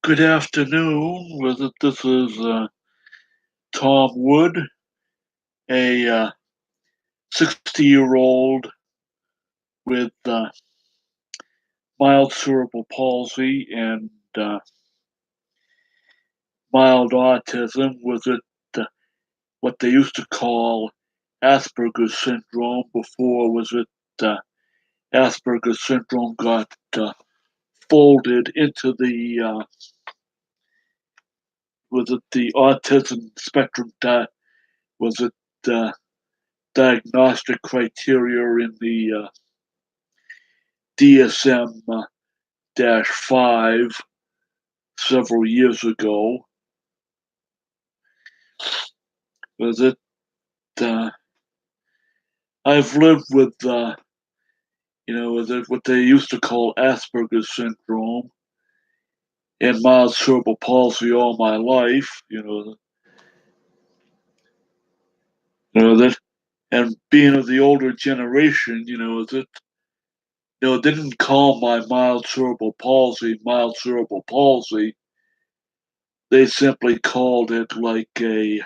Good afternoon. This is Tom Wood, a 60-year-old with mild cerebral palsy and mild autism. Was it what they used to call Asperger's syndrome before? Was it Asperger's syndrome got folded into the was it the autism spectrum? Was it uh, diagnostic criteria in the DSM 5 several years ago. Was it? Uh, I've lived with, what they used to call Asperger's syndrome and mild cerebral palsy all my life. That, and being of the older generation, they didn't call my mild cerebral palsy. They simply called it like a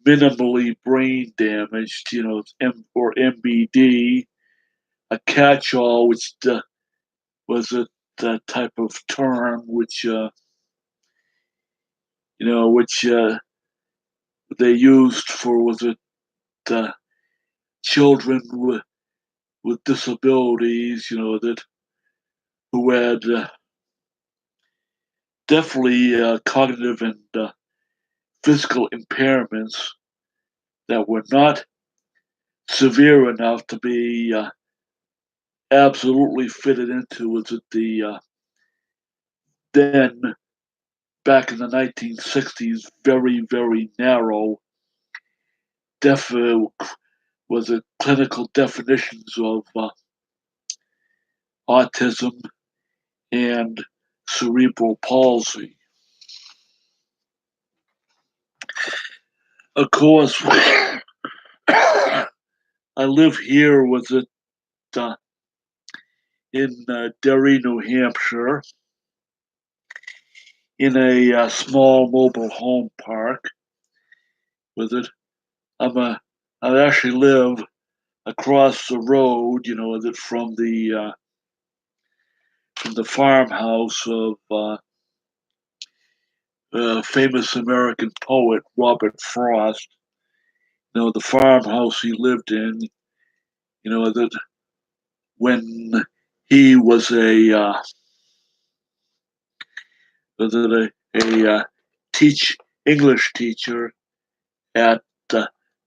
minimally brain damaged, or MBD, a catch-all, which was a type of term which they used for was it uh, children with disabilities, that who had definitely cognitive and physical impairments that were not severe enough to be absolutely fitted into was it the then back in the 1960s very narrow def was it clinical definitions of autism and cerebral palsy. Of course, I live here was it uh, in Derry, New Hampshire, in a small mobile home park. With it, I'm a I actually live across the road, with it from the farmhouse of famous American poet Robert Frost. The farmhouse he lived in. That when he was a teach English teacher at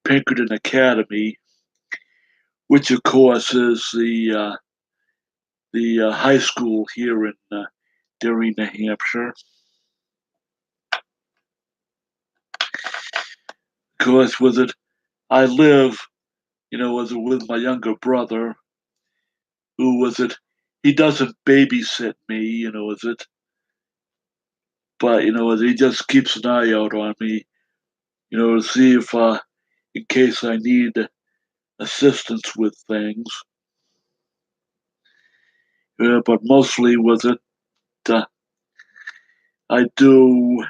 Pinkerton Academy, which of course is the high school here in Derry, New Hampshire. Of course, with it, I live, with my younger brother, who was it. He doesn't babysit me, is it, but he just keeps an eye out on me, to see if, in case I need assistance with things. But mostly with it, uh, I do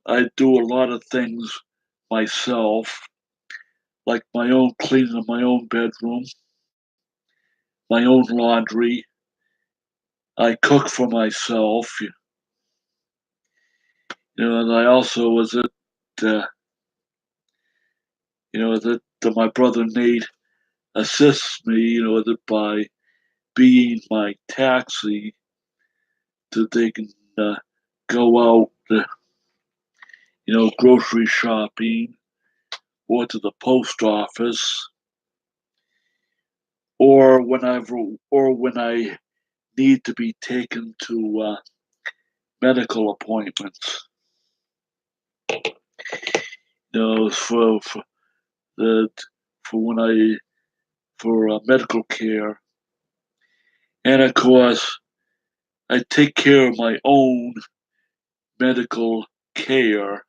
I do a lot of things myself, like my own cleaning of my own bedroom, my own laundry. I cook for myself, and I also was it, uh, that my brother Nate assists me, that by being my taxi, that they can go out, grocery shopping or to the post office, or when I need to be taken to medical appointments. For the for when I for medical care, and of course I take care of my own medical care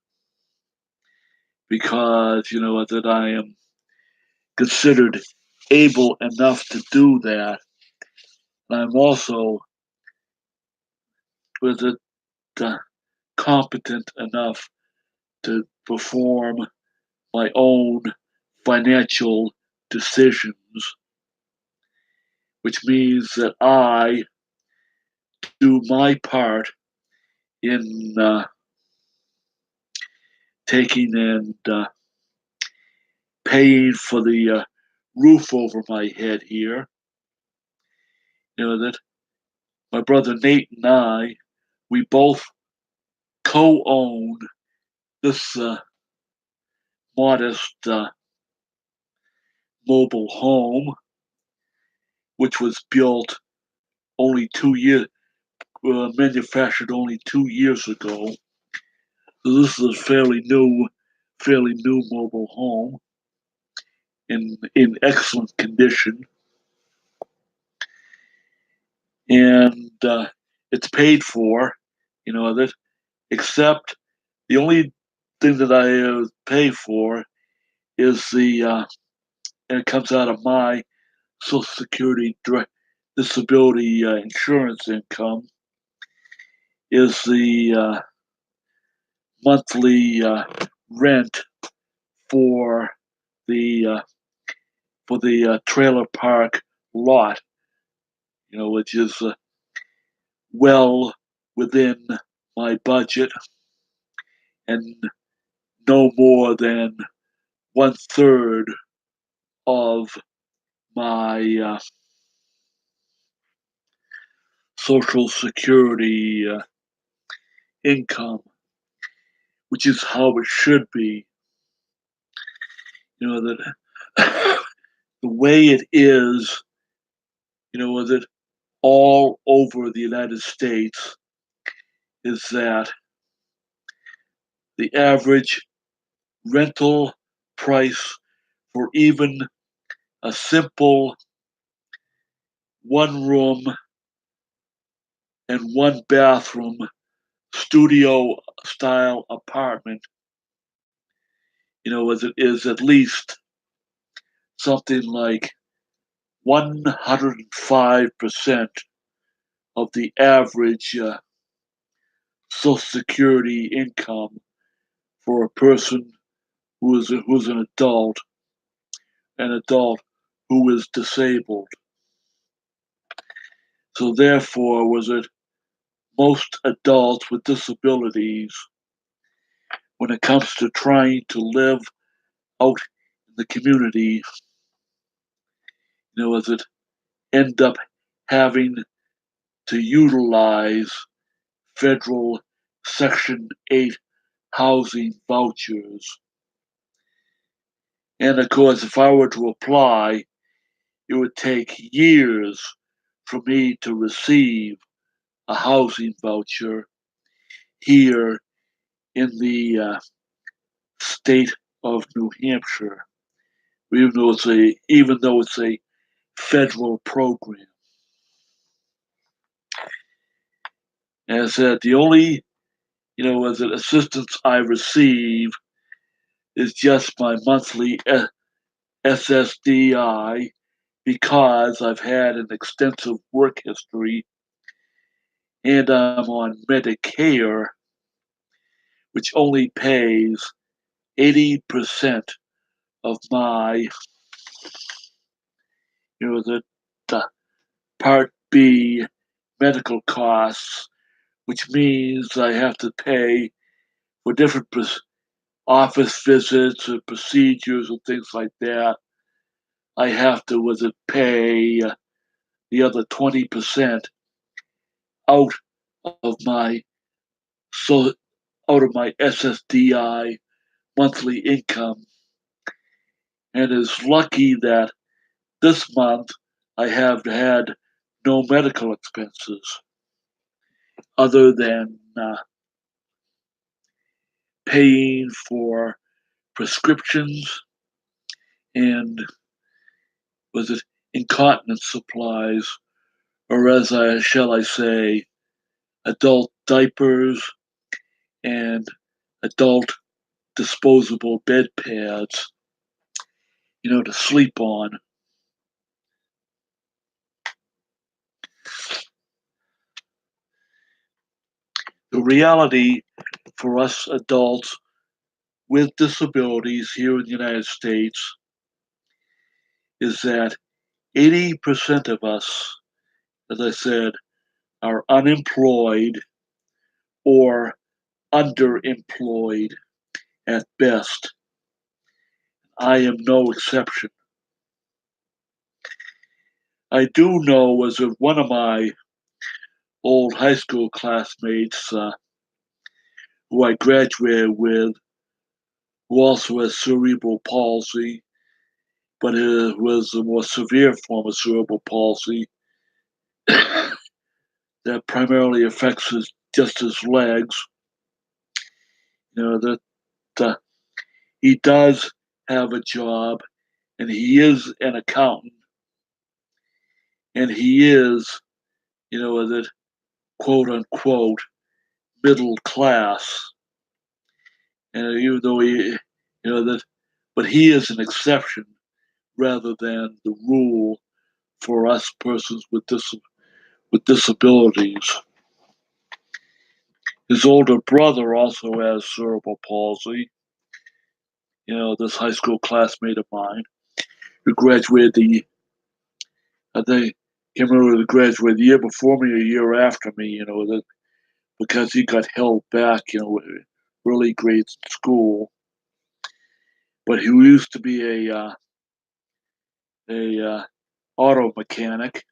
because that I am considered able enough to do that. I'm also was it competent enough to perform my own financial decisions, which means that I do my part in taking and paying for the roof over my head here. That my brother Nate and I, we both co-own this modest mobile home, which was built only 2 years, manufactured only 2 years ago. So this is a fairly new mobile home in excellent condition, and it's paid for. That except the only thing that I pay for is and it comes out of my Social Security direct disability insurance income, is the monthly rent for the trailer park lot. Which is well within my budget and no more than 1/3 of my Social Security income, which is how it should be. That the way it is, that all over the United States is that the average rental price for even a simple one room and one bathroom studio style apartment, is at least something like 105% of the average Social Security income for a person who's an adult who is disabled. So therefore, was it most adults with disabilities, when it comes to trying to live out in the community, as it end up having to utilize federal Section 8 housing vouchers. And of course, if I were to apply, it would take years for me to receive a housing voucher here in the state of New Hampshire, even though it's a federal program. And I said the only as an assistance I receive is just my monthly SSDI, because I've had an extensive work history and I'm on Medicare, which only pays 80% of my, the Part B medical costs, which means I have to pay for different office visits and procedures and things like that. I have to pay the other 20% out of my so out of my SSDI monthly income, and is lucky that this month I have had no medical expenses other than paying for prescriptions and was it incontinence supplies, or as I say, adult diapers and adult disposable bed pads, to sleep on. reality for us adults with disabilities here in the United States is that 80% of us, as I said, are unemployed or underemployed at best. I am no exception. I do know was that one of my old high school classmates who I graduated with, who also has cerebral palsy, but it was a more severe form of cerebral palsy that primarily affects just his legs. You know, that uh, he does have a job and he is an accountant and he is, that quote unquote middle class. And even though that, but he is an exception rather than the rule for us persons with disabilities. His older brother also has cerebral palsy. This high school classmate of mine who graduated I think, can't remember who graduated the year before me or a year after me, that because he got held back, really grade school. But he used to be a auto mechanic.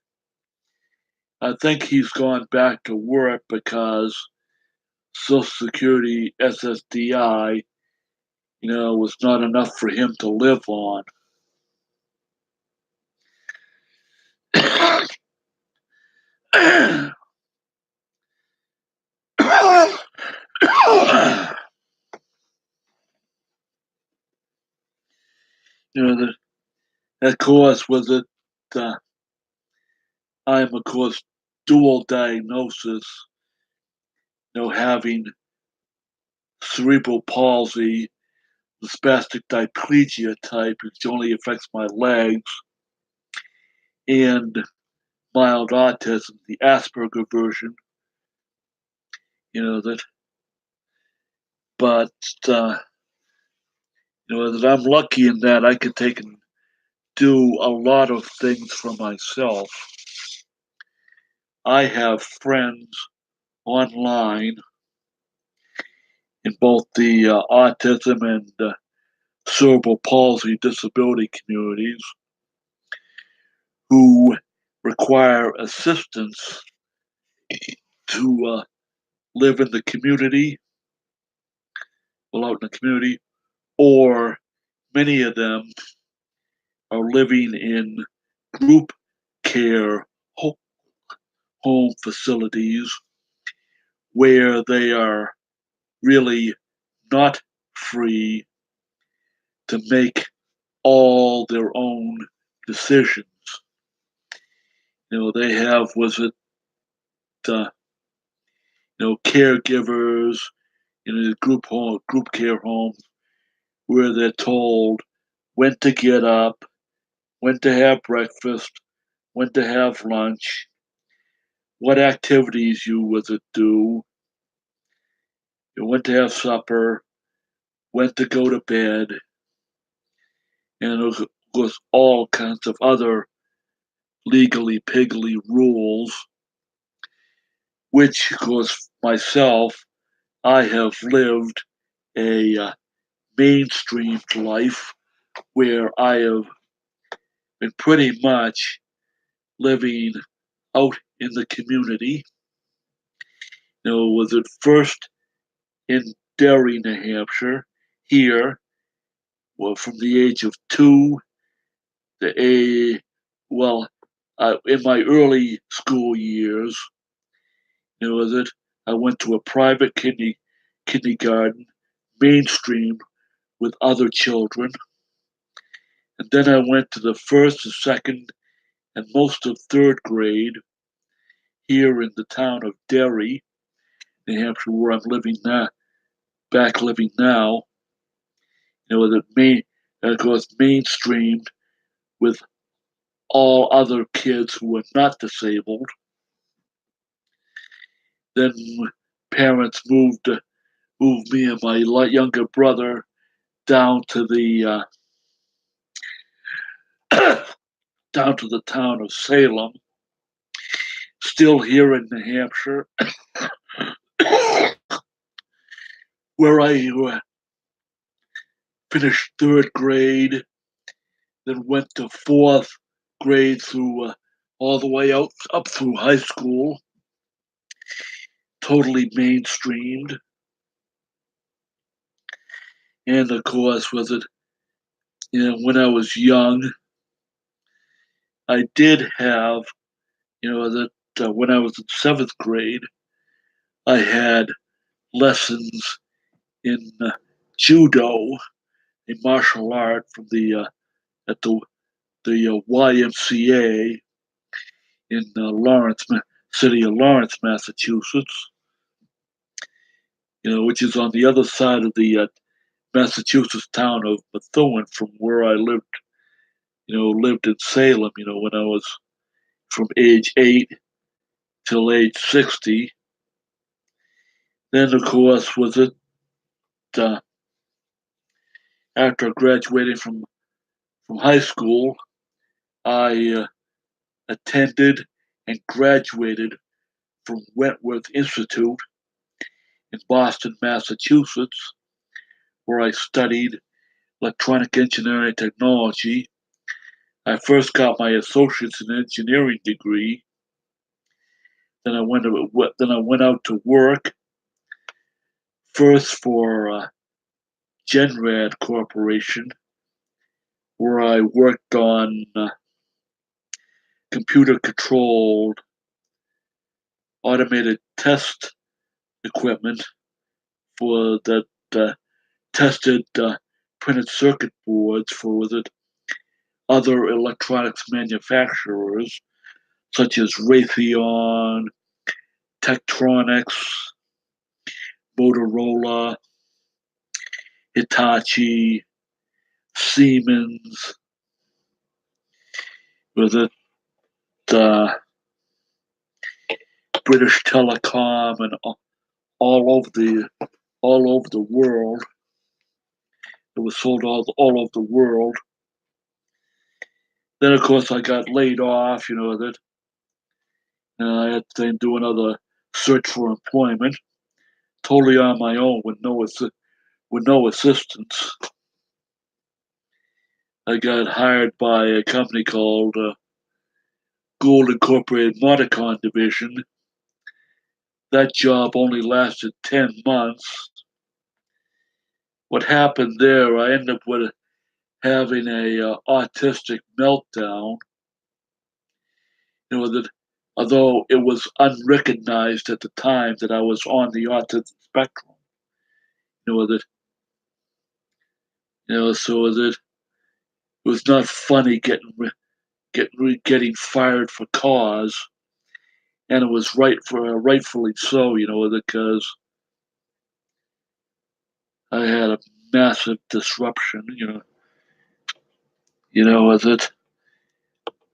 I think he's gone back to work because Social Security SSDI, was not enough for him to live on. that of course was it. I'm of course dual diagnosis. Having cerebral palsy, the spastic diplegia type, which only affects my legs, and mild autism, the Asperger version. That, but uh, that I'm lucky in that I can take and do a lot of things for myself. I have friends online in both the autism and cerebral palsy disability communities who require assistance to live in the community, well, out in the community, or many of them are living in group care home facilities where they are really not free to make all their own decisions. They have, was it, uh, caregivers in a group care homes where they're told when to get up, when to have breakfast, when to have lunch, what activities you was it do, when to have supper, when to go to bed, and of course all kinds of other legally piggly rules, which of course myself, I have lived a mainstreamed life where I have been pretty much living out in the community. Was it first in Derry, New Hampshire, here, well, from the age of 2 to in my early school years, was it? I went to a private kindergarten, mainstream with other children, and then I went to the first and second and most of third grade here in the town of Derry, New Hampshire, where I'm living now, living now. That of course, mainstreamed with all other kids who were not disabled. Then parents moved me and my younger brother down to the down to the town of Salem, still here in New Hampshire, where I finished third grade, then went to fourth grade through all the way out up through high school, totally mainstreamed. And of course, was it, when I was young, I did have, that when I was in seventh grade, I had lessons in judo, a martial art from the at the YMCA in city of Lawrence, Massachusetts. Which is on the other side of the Massachusetts town of Methuen from where I lived. Lived in Salem. When I was from age 8 till age 60. Then, of course, was it uh, after graduating from high school, I attended and graduated from Wentworth Institute in Boston, Massachusetts, where I studied electronic engineering technology. I first got my associate's in engineering degree. Then I went out to work first for Genrad Corporation, where I worked on computer-controlled automated test equipment for that tested printed circuit boards for other electronics manufacturers such as Raytheon, Tektronix, Motorola, Hitachi, Siemens, with it uh, British Telecom, and all over the world. It was sold all over the world. Then, of course, I got laid off. That I had to do another search for employment, totally on my own with no assistance. I got hired by a company called Gould Incorporated Motorcon Division. That job only lasted 10 months. What happened there, I ended up with having a autistic meltdown. That although it was unrecognized at the time that I was on the autism spectrum, that so that it was not funny getting fired for cause, and it was rightfully so, because I had a massive disruption, with it,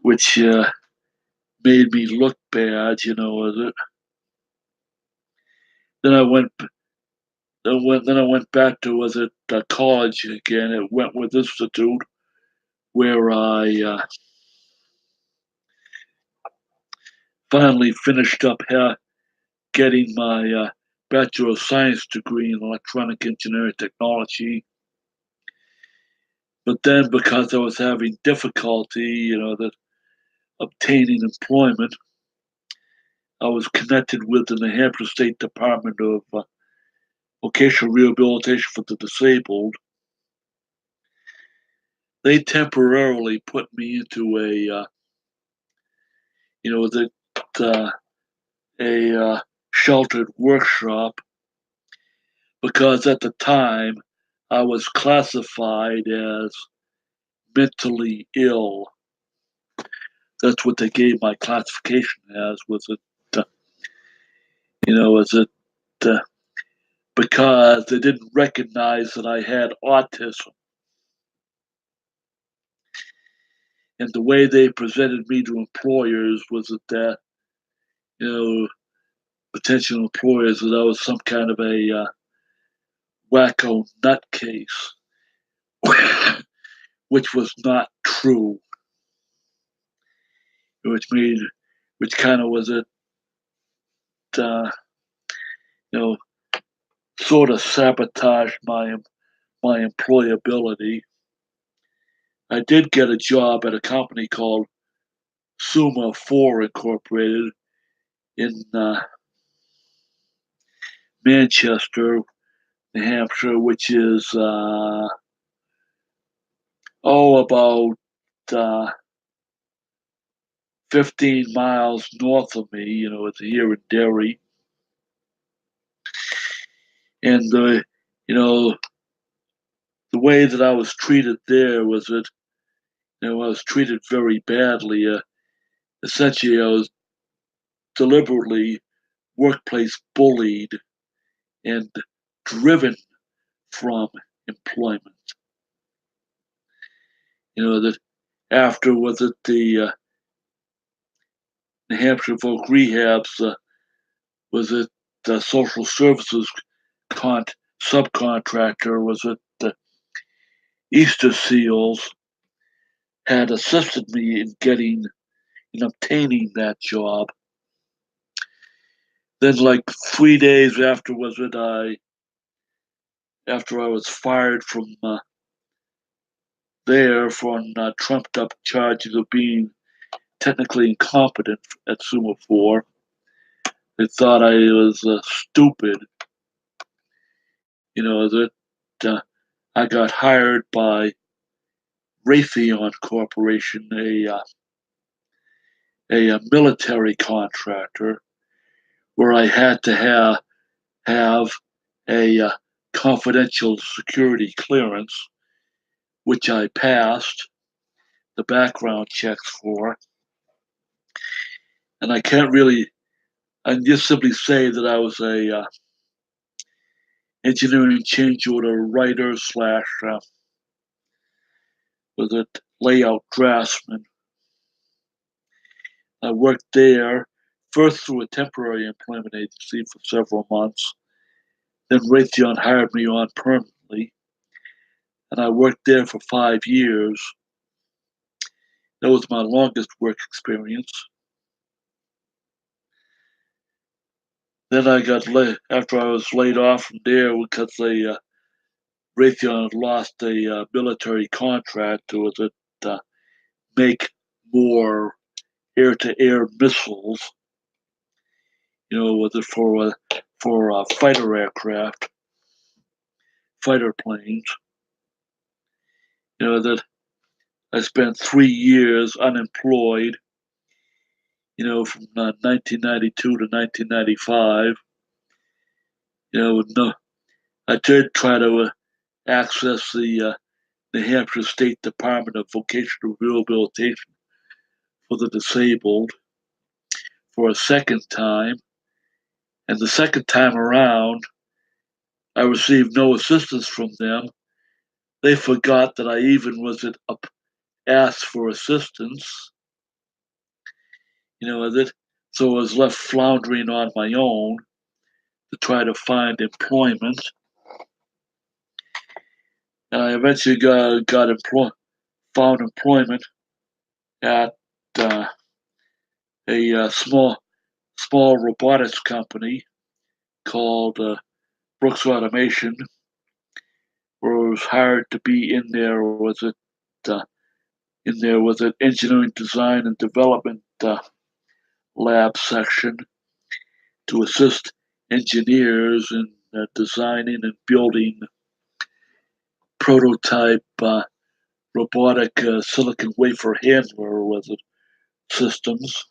which made me look bad, with it. Then I went, then I went back to college again at Wentworth Institute, where I finally finished up getting my Bachelor of Science degree in electronic engineering technology. But then, because I was having difficulty, that obtaining employment, I was connected with the New Hampshire State Department of Vocational Rehabilitation for the Disabled. They temporarily put me into uh, a sheltered workshop because at the time I was classified as mentally ill. That's what they gave my classification as. Was it, was it because they didn't recognize that I had autism, and the way they presented me to employers was that you know potential employers that I was some kind of a wacko nutcase, which was not true, which made, which kind of was it, uh, you know, sort of sabotaged my employability. I did get a job at a company called Suma 4 Incorporated in Manchester, New Hampshire, which is about uh, 15 miles north of me. It's here in Derry, and you know the way that I was treated there was that I was treated very badly. Essentially, I was deliberately workplace bullied and driven from employment. That after was it the New Hampshire Folk Rehabs, was it the social services con- subcontractor, was it the Easter Seals, had assisted me in obtaining that job. Then, like 3 days after after I was fired from there for trumped up charges of being technically incompetent at Suma 4, they thought I was stupid. That I got hired by Raytheon Corporation, a military contractor, where I had to have a confidential security clearance, which I passed the background checks for. And I can just simply say that I was a engineering change order writer slash was it layout draftsman. I worked there first through a temporary employment agency for several months. Then Raytheon hired me on permanently, and I worked there for 5 years. That was my longest work experience. Then I got after I was laid off from there because Raytheon had lost a military contract to make more air-to-air missiles. Was it for fighter aircraft, fighter planes. That I spent 3 years unemployed. From 1992 to 1995. No, I did try to access the New Hampshire State Department of Vocational Rehabilitation for the Disabled for a second time, and the second time around, I received no assistance from them. They forgot that I even was asked for assistance. That so I was left floundering on my own to try to find employment, and I eventually found employment at uh, a small robotics company called Brooks Automation, where I was hired to be in there. Uh, was it engineering design and development lab section to assist engineers in designing and building prototype robotic silicon wafer handler systems.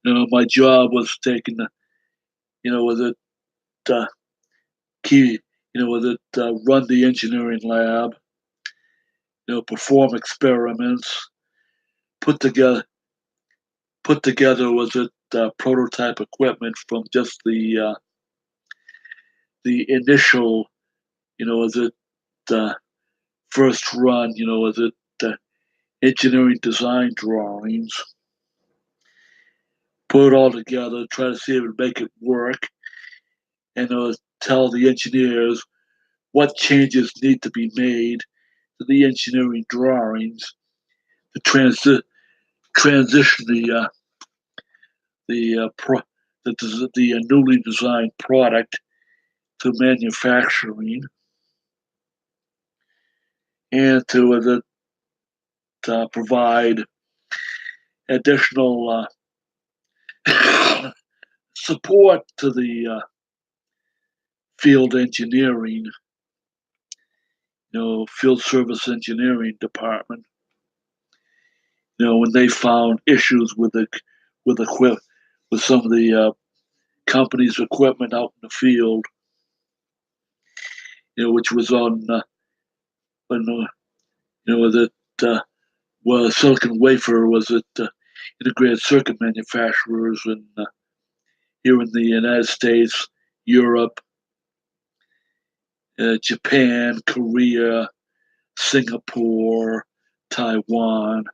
My job was taking, was it key, was it run the engineering lab, perform experiments, put together was it prototype equipment from just the initial, was it first run, was it engineering design drawings, put it all together, try to see if it make it work, and tell the engineers what changes need to be made to the engineering drawings to transition the pro- the newly designed product to manufacturing, and to provide additional support to the field engineering, field service engineering department. When they found issues with equip with some of the company's equipment out in the field, which was on that was silicon wafer was at integrated circuit manufacturers here in the United States, Europe, Japan, Korea, Singapore, Taiwan,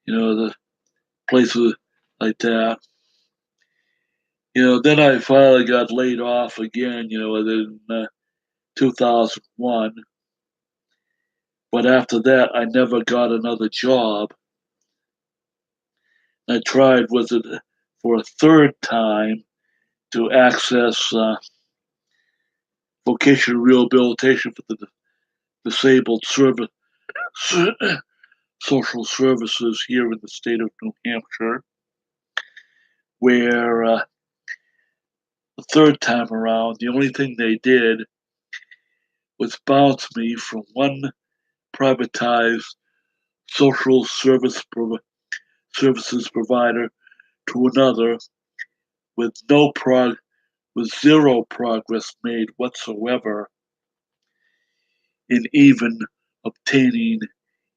the places like that. Then I finally got laid off again, in 2001. But after that, I never got another job. I tried with it for a third time to access vocational rehabilitation for the disabled social services here in the state of New Hampshire, where the third time around, the only thing they did was bounce me from one privatized social services provider to another with with zero progress made whatsoever in even obtaining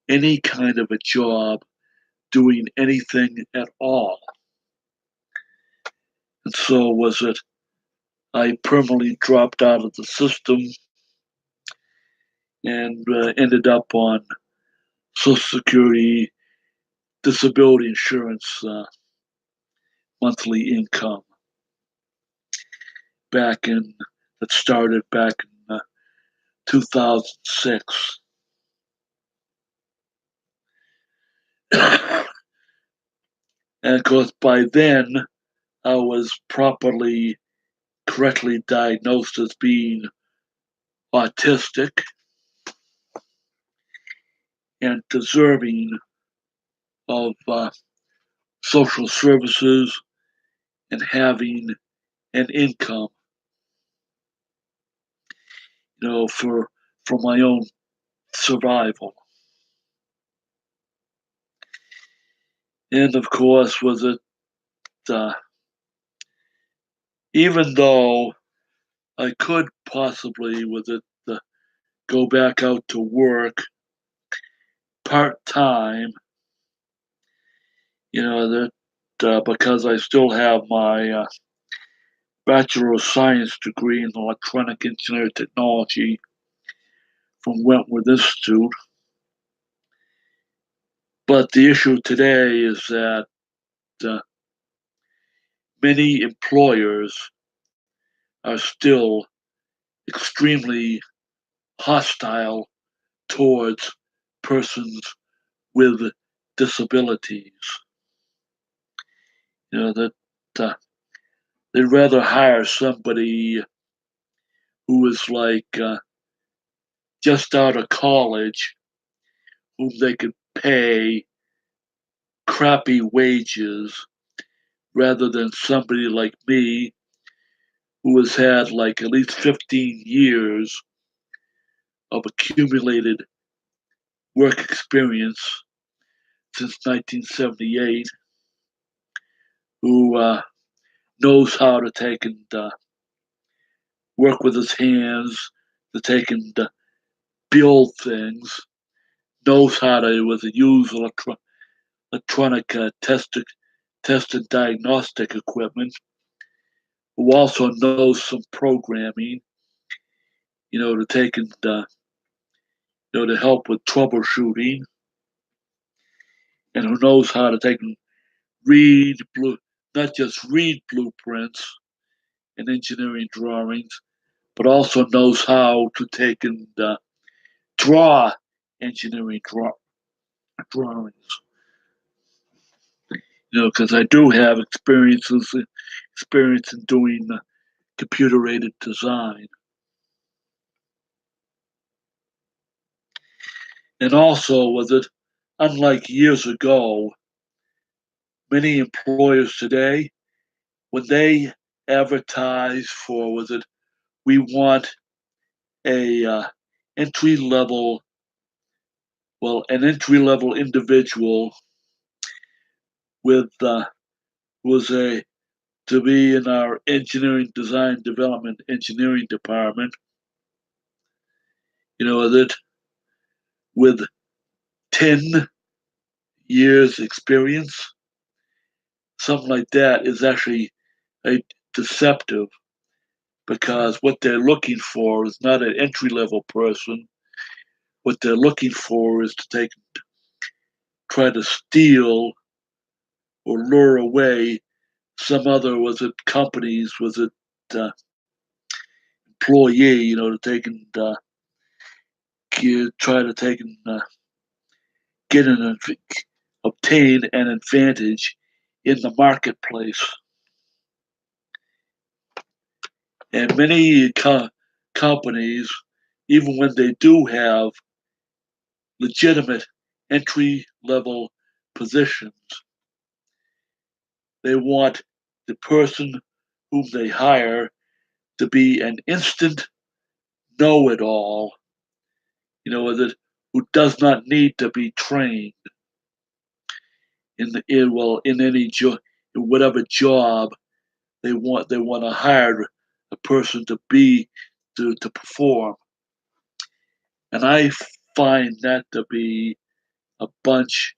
any kind of a job doing anything at all. And so was it I permanently dropped out of the system and ended up on Social Security disability insurance monthly income back in that started back in 2006. And of course, by then, I was correctly diagnosed as being autistic and deserving of social services and having an income, for my own survival. And of course, was it uh, even though I could possibly, with it, go back out to work part time, that because I still have my Bachelor of Science degree in Electronic Engineering Technology from Wentworth Institute. But the issue today is that uh, many employers are still extremely hostile towards persons with disabilities. That uh, they'd rather hire somebody who is like just out of college, whom they could pay crappy wages, rather than somebody like me who has had like at least 15 years of accumulated work experience since 1978, who knows how to take and work with his hands, to take and build things, knows how to use electronic test and diagnostic equipment, who also knows some programming, to take and to help with troubleshooting, and who knows how to take and read blue, not just read blueprints and engineering drawings, but also knows how to take and draw engineering drawings. Because I do have experience in doing computer aided design, and also was it unlike years ago, many employers today when they advertise for was it we want a entry level an entry level individual with was a to be in our engineering design development engineering department, that with 10 years experience, something like that is actually a deceptive because what they're looking for is not an entry level person. What they're looking for is to try to steal or lure away some other companies uh, employee, to take and try to take and get obtain an advantage in the marketplace. And many companies, even when they do have legitimate entry level positions, they want the person whom they hire to be an instant know it all, that who does not need to be trained in any job, in whatever job they want to hire a person to be to perform. And I find that to be a bunch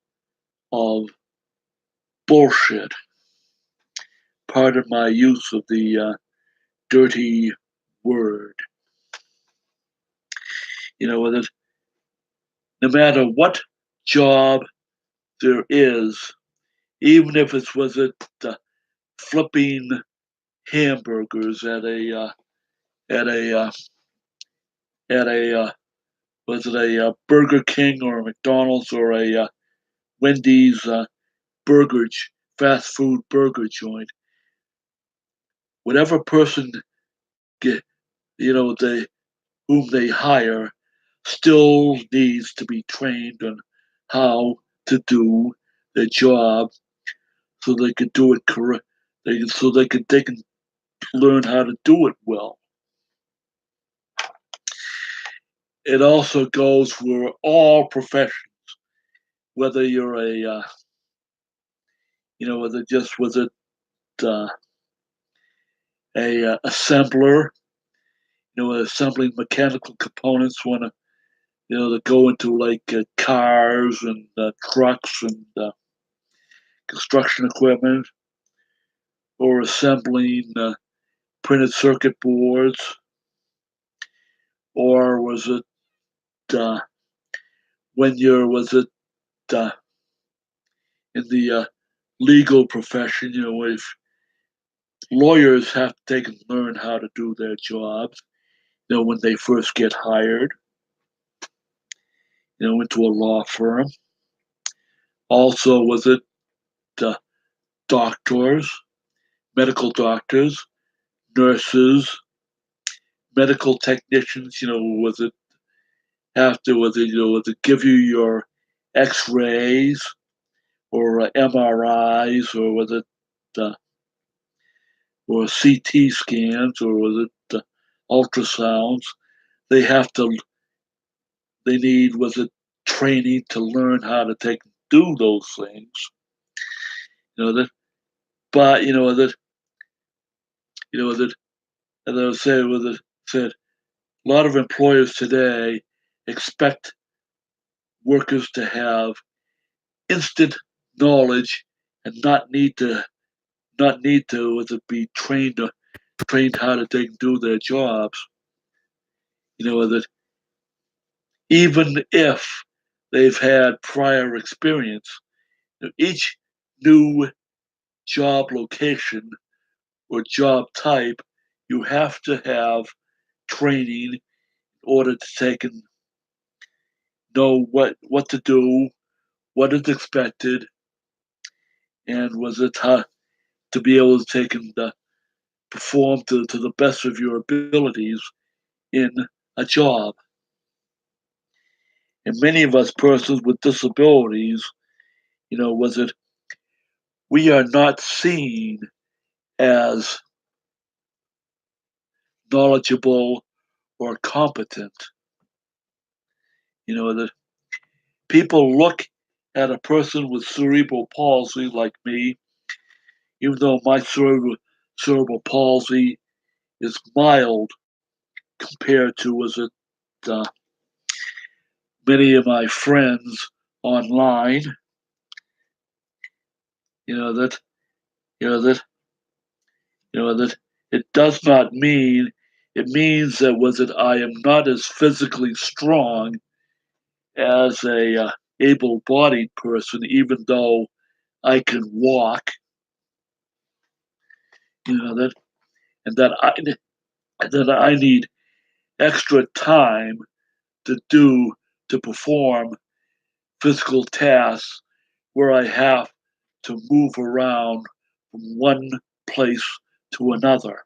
of bullshit. Pardon my use of the dirty word. That no matter what job there is, even if it was flipping hamburgers at a was it a Burger King or a McDonald's or a Wendy's burger fast food burger joint, whatever person get they whom they hire still needs to be trained on how to do their job so they can do it correct. They can learn how to do it well. It also goes for all professions, whether you're whether just was it uh, a assembler, assembling mechanical components want to that go into like cars and trucks and construction equipment, or assembling printed circuit boards, or was it uh, when you're was it uh, in the legal profession? If lawyers have to take and learn how to do their jobs, when they first get hired, into a law firm. Also, was it uh, doctors, medical doctors, nurses, medical technicians? Was it give you your X-rays or MRIs, or was it uh, or CT scans, or was it ultrasounds? They have to. They need was it training to learn how to do those things. That, but that, as I was saying, said a lot of employers today expect workers to have instant knowledge and not need to was it be trained how to do their jobs. That even if they've had prior experience, each new job location or job type, you have to have training in order to take and know what to do, what is expected, and was it to be able to take and perform to the best of your abilities in a job. And many of us persons with disabilities, was it we are not seen as knowledgeable or competent. That people look at a person with cerebral palsy like me, even though my cerebral palsy is mild compared to was it uh, many of my friends online. You know that you know that that it does not mean. It means that was it I am not as physically strong as a able-bodied person, even though I can walk. That and that I need extra time to do to perform physical tasks where I have to move around from one place to another.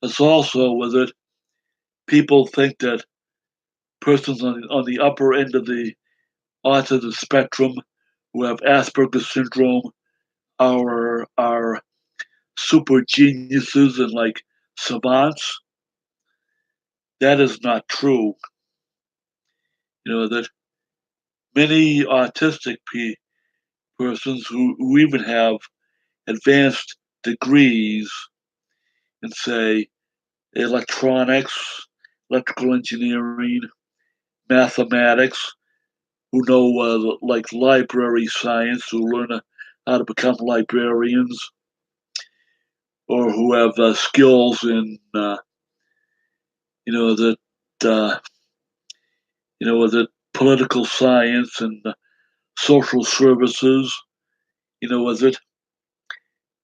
It's also with it, people think that persons on the upper end of the autism spectrum who have Asperger's syndrome are super geniuses and like savants. That is not true. That many autistic persons who even have advanced degrees in, say, electronics, electrical engineering, mathematics, who know like library science, who learn how to become librarians, or who have skills in, that, uh, that political science and social services, was it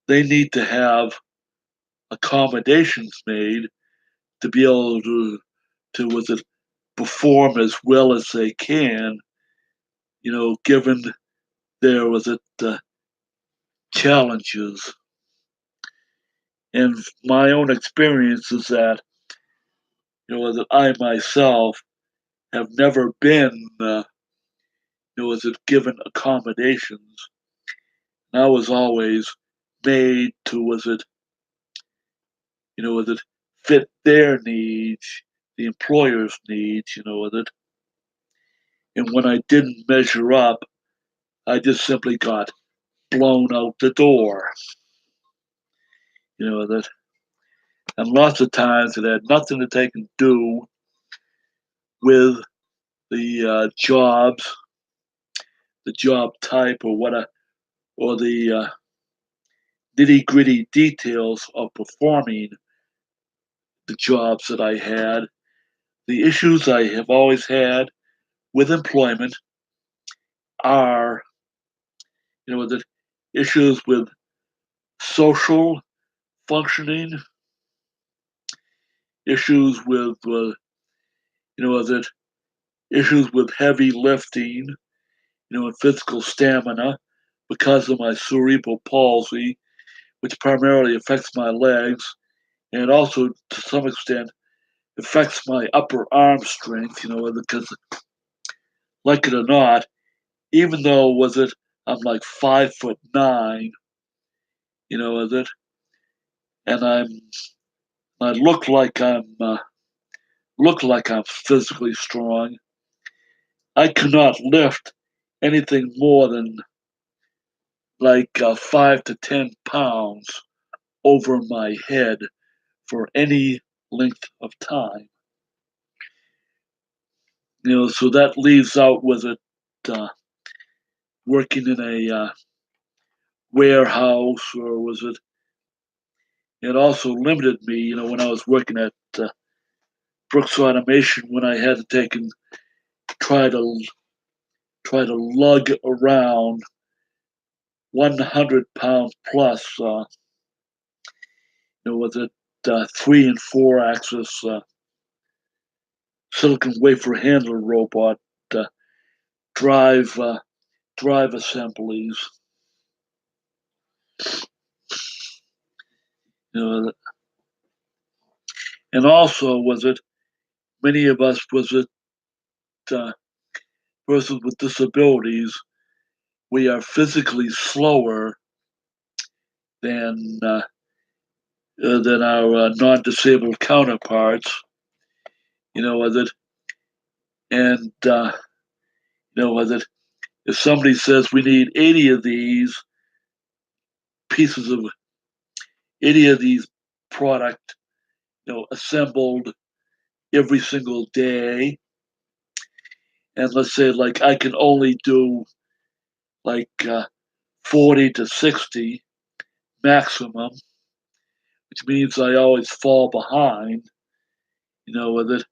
they need to have accommodations made to be able to was it perform as well as they can, given their was it challenges. And my own experience is that that I myself have never been was it given accommodations. And I was always made to was it was it fit their needs, the employer's needs, was it. And when I didn't measure up, I just simply got blown out the door. That and lots of times it had nothing to take and do with the jobs, the job type, or or the nitty gritty details of performing the jobs that I had. The issues I have always had with employment are, the issues with social functioning, issues with, that issues with heavy lifting, and physical stamina because of my cerebral palsy, which primarily affects my legs, and also to some extent affects my upper arm strength, because like it or not, even though was it I'm like 5'9", is it, and I look like I'm physically strong. I cannot lift anything more than like 5 to 10 pounds over my head for any length of time. So that leaves out was it working in a warehouse, or was it? It also limited me, when I was working at Brooks Automation, when I had to take and try to try to lug around 100 pounds plus, with a 3 and 4 axis silicon wafer handler robot uh, drive drive assemblies. You know, and also was it many of us was it uh, persons with disabilities. We are physically slower than than our non-disabled counterparts. Was it and was it if somebody says we need 80 of these pieces of 80 of these product, assembled every single day, and let's say like I can only do like 40 to 60 maximum, which means I always fall behind. With it,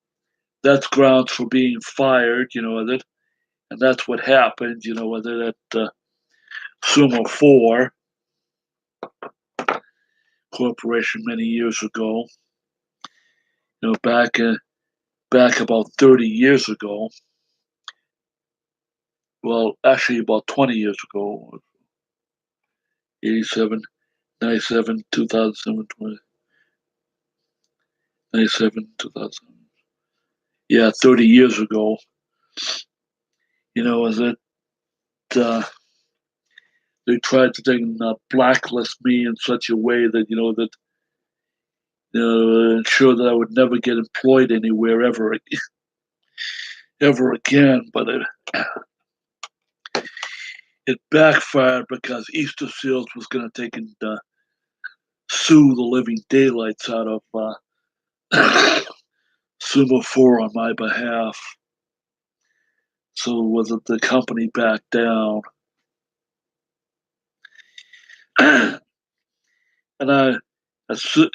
that's grounds for being fired. With it, and that's what happened. With it at Sumo Four Corporation many years ago. Back about 30 years ago. Well, actually about 20 years ago. 87, 97, 2007, 97, 2000. Yeah, 30 years ago. As it they tried to then blacklist me in such a way that that ensure that I would never get employed anywhere ever again. But it backfired because Easter Seals was going to take and sue the living daylights out of Sumo 4 on my behalf. So was it the company backed down? And I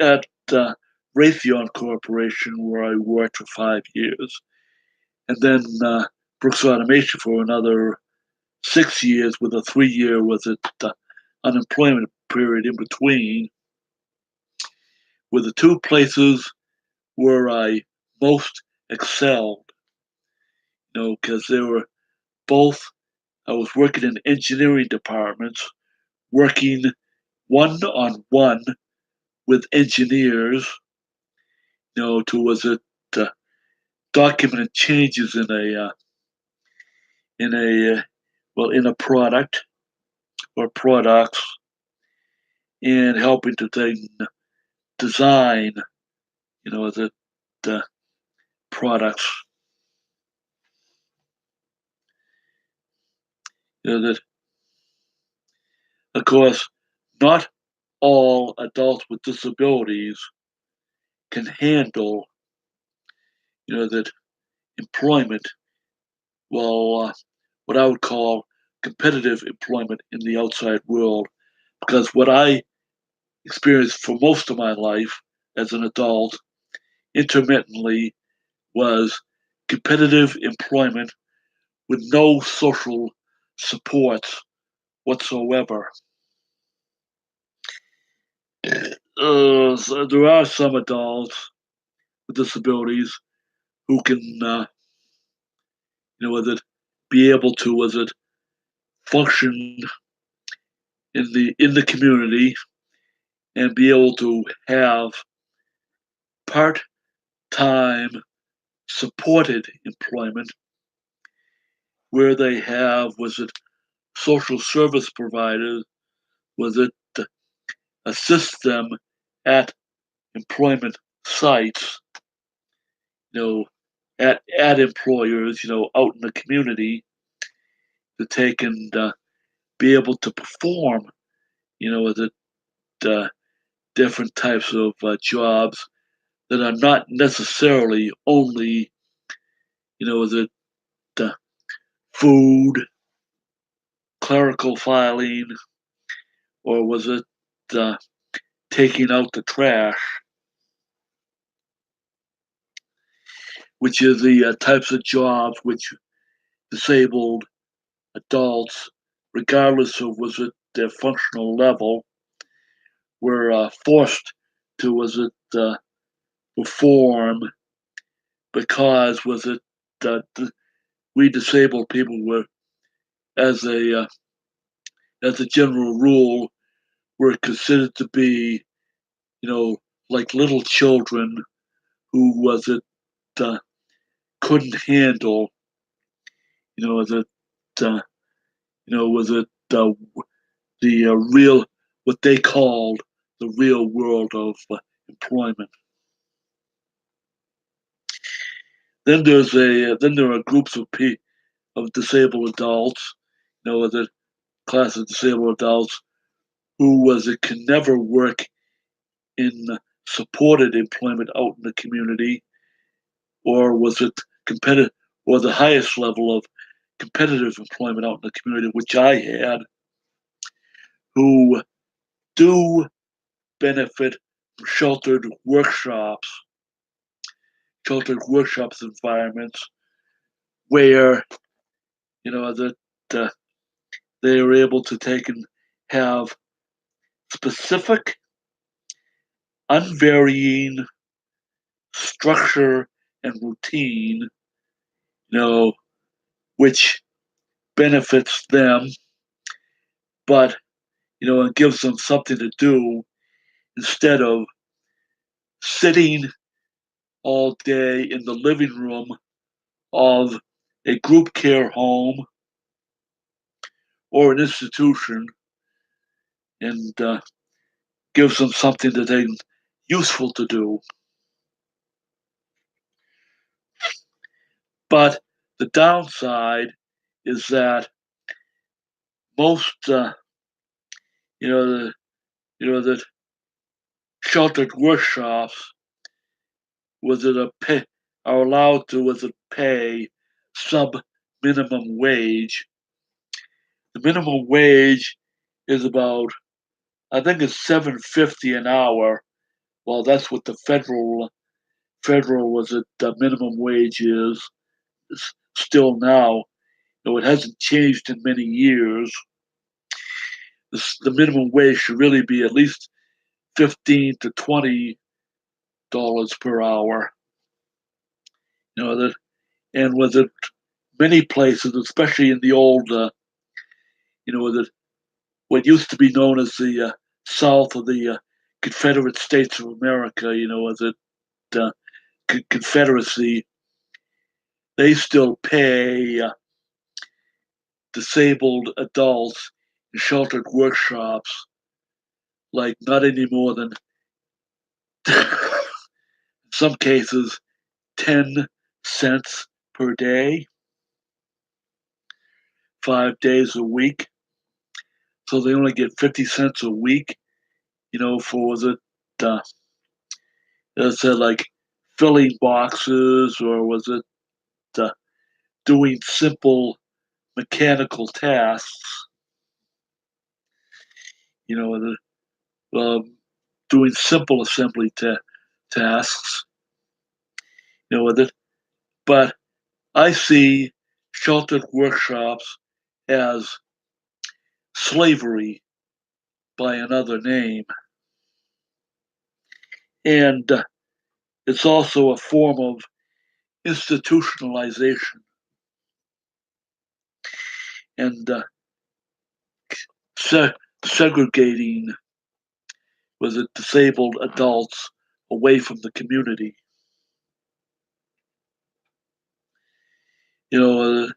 at Raytheon Corporation, where I worked for 5 years, and then Brooks Automation for another 6 years, with a 3 year was it unemployment period in between, were the two places where I most excelled. Because they were both. I was working in engineering departments, working one on one with engineers. To was it documented changes in a in a product or products, and helping to then design the products. That of course not all adults with disabilities can handle that employment. Well, what I would call competitive employment in the outside world, because what I experienced for most of my life as an adult intermittently was competitive employment with no social supports whatsoever. So there are some adults with disabilities who can, was it be able to, was it function in the community and be able to have part-time supported employment where they have, was it social service providers, was it assist them at employment sites, you know, at employers, out in the community, to take and be able to perform, the different types of jobs that are not necessarily only, the food, clerical filing, or was it uh, taking out the trash, which is the types of jobs which disabled adults, regardless of was it their functional level, were forced to was it perform because was it that we disabled people were as a general rule were considered to be like little children who was it uh, couldn't handle that was it the real what they called the real world of employment. Then there are groups of disabled adults, the class of disabled adults who was it can never work in supported employment out in the community, or was it competitive, or the highest level of competitive employment out in the community, which I had, who do benefit from sheltered workshops environments where that uh, they are able to take and have specific, unvarying structure and routine, which benefits them, but it gives them something to do instead of sitting all day in the living room of a group care home or an institution, and gives them something that they useful to do. But the downside is that most, the, that sheltered workshops was it a pay, are allowed to was it pay sub minimum wage. The minimum wage is about, I think it's $7.50 an hour. Well, that's what the federal was it the minimum wage is still now. It hasn't changed in many years. The minimum wage should really be at least 15 to $20 per hour. That, and with it, many places, especially in the old, that what used to be known as the South of the Confederate States of America, as it Confederacy, they still pay disabled adults in sheltered workshops like not any more than in some cases 10 cents per day, 5 days a week. So they only get 50 cents a week, for the, uh, let's say, like filling boxes, or was it uh, doing simple mechanical tasks, um, doing simple assembly tasks, with it. But I see sheltered workshops as slavery by another name. And it's also a form of institutionalization and se- segregating with the disabled adults away from the community. The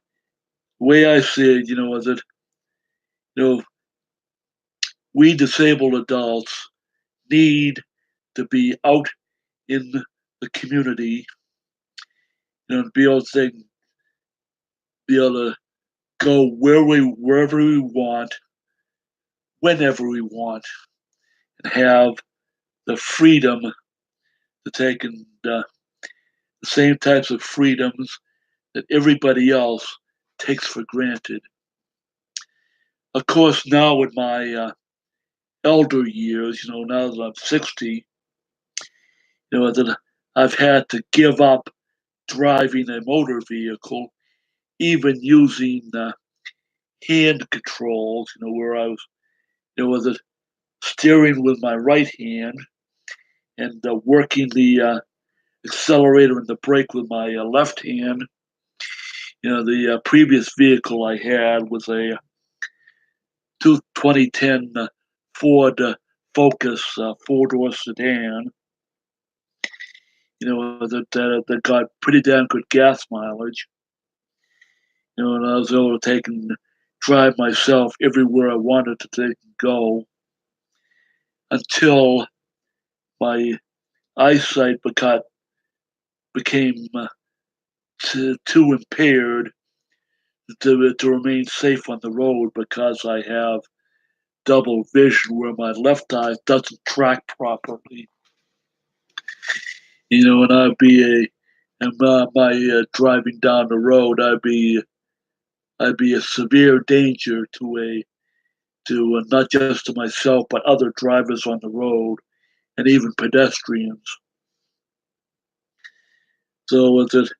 way I see it, is that you know we disabled adults need to be out in the community, to be able to go wherever we want, whenever we want, and have the freedom to take in the same types of freedoms that everybody else takes for granted. Of course, now in my elder years, now that I'm 60, that I've had to give up driving a motor vehicle, even using hand controls, where I was, was it steering with my right hand and working the accelerator and the brake with my left hand. The previous vehicle I had was a 2010 Ford Focus four-door sedan, that got pretty damn good gas mileage. And I was able to take and drive myself everywhere I wanted to take and go until my eyesight became too impaired to remain safe on the road because I have double vision where my left eye doesn't track properly. And I'd be and my driving down the road, I'd be a severe danger to not just to myself but other drivers on the road and even pedestrians. So was it?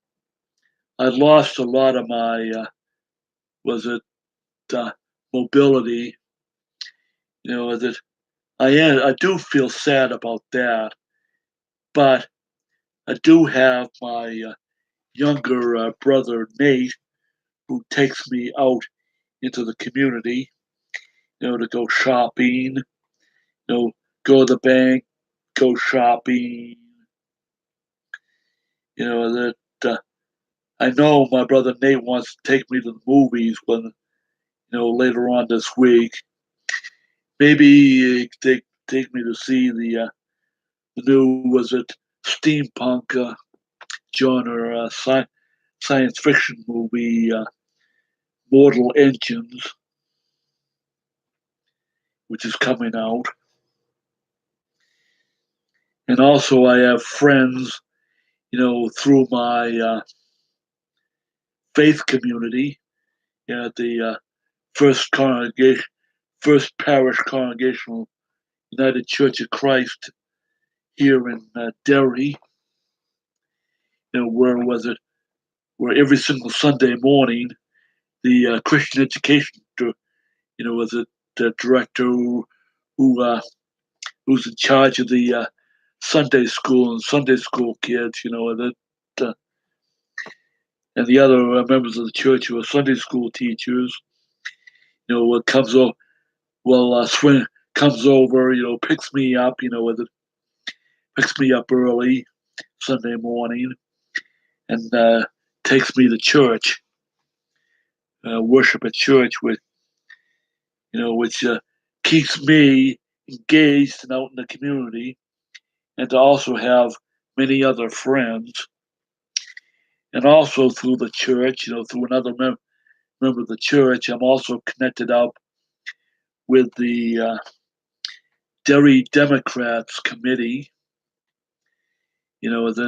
I lost a lot of my was it uh, mobility. Was it? I do feel sad about that, but I do have my younger brother Nate who takes me out into the community, to go shopping, go to the bank, go shopping. That I know my brother Nate wants to take me to the movies when later on this week. Maybe take me to see the new was it steampunk genre science fiction movie Mortal Engines, which is coming out. And also, I have friends, through my faith community, at the First Congregation, First Parish Congregational United Church of Christ here in Derry. Where was it? Where every single Sunday morning, the Christian education, was it the director who's in charge of the Sunday school and Sunday school kids, uh, and the other members of the church who are Sunday school teachers, what comes over, swing comes over, picks me up, picks me up early Sunday morning and takes me to church, worship at church, which keeps me engaged and out in the community, and to also have many other friends, and also through the church, through another member of the church, I'm also connected up with the Derry Democrats committee. That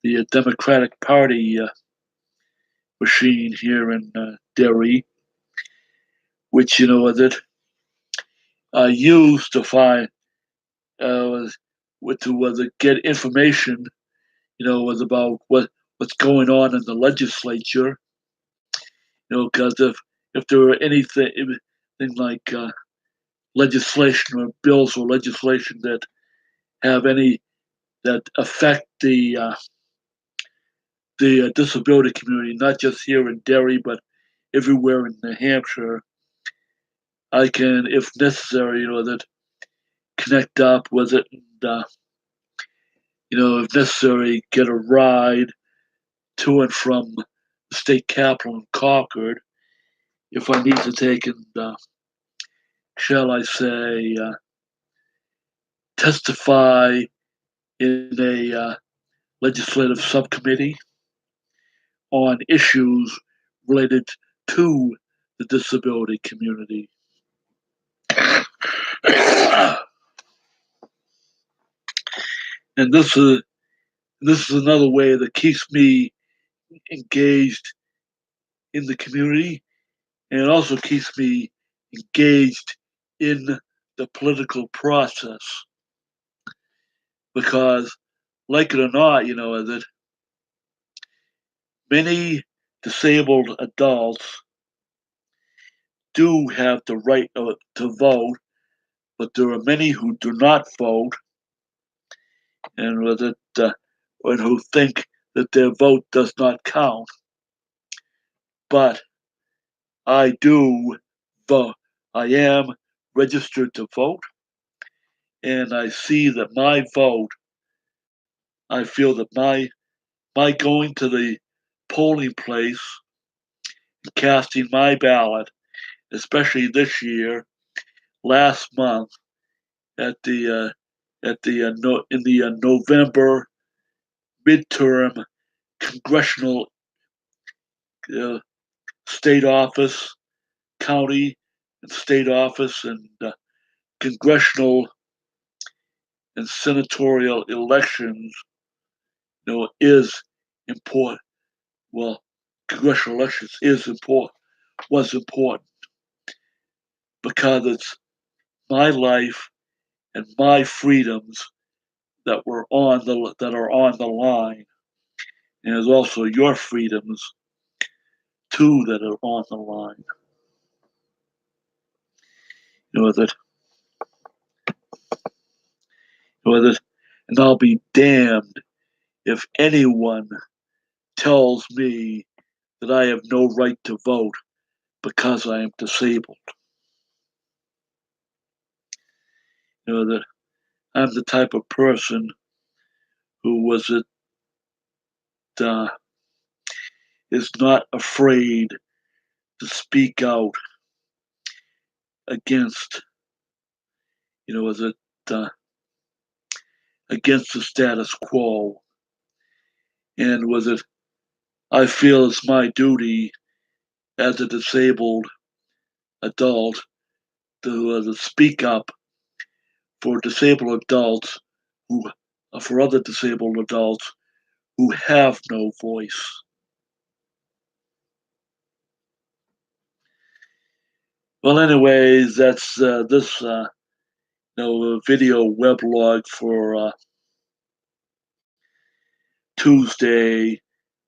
the Democratic Party machine here in Derry, which that I use to find to get information. Was about what's going on in the legislature. Because if there were anything like legislation or bills or legislation that have any that affect the disability community, not just here in Derry, but everywhere in New Hampshire, I can, if necessary, that connect up with it and, if necessary, get a ride to and from the state capital in Concord if I need to take and, shall I say, testify in a legislative subcommittee on issues related to the disability community. And this is another way that keeps me engaged in the community, and it also keeps me engaged in the political process. Because, like it or not, that many disabled adults do have the right to vote, but there are many who do not vote, and with it, and who think that their vote does not count. But I do vote. I am registered to vote, and I see that my vote. I feel that my going to the polling place, casting my ballot, especially this year, last month in the November midterm congressional uh, state office, county and state office, and congressional and senatorial elections, is important. Well, congressional elections is important, was important because it's my life and my freedoms that are on the line, and there's also your freedoms too that are on the line. With it, with it, and I'll be damned if anyone tells me that I have no right to vote because I am disabled. That I'm the type of person who uh, is not afraid to speak out against, was it uh, against the status quo, and was it I feel it's my duty as a disabled adult to speak up for disabled adults who, for other disabled adults who have no voice. Well, anyways, that's this video weblog for Tuesday,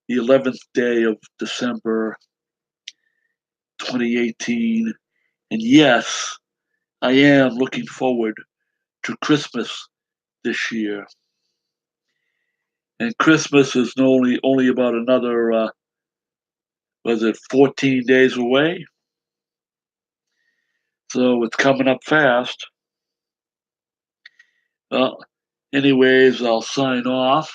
the 11th day of December, 2018. And yes, I am looking forward to Christmas this year. And Christmas is only about another, was it 14 days away? So it's coming up fast. Well, anyways, I'll sign off.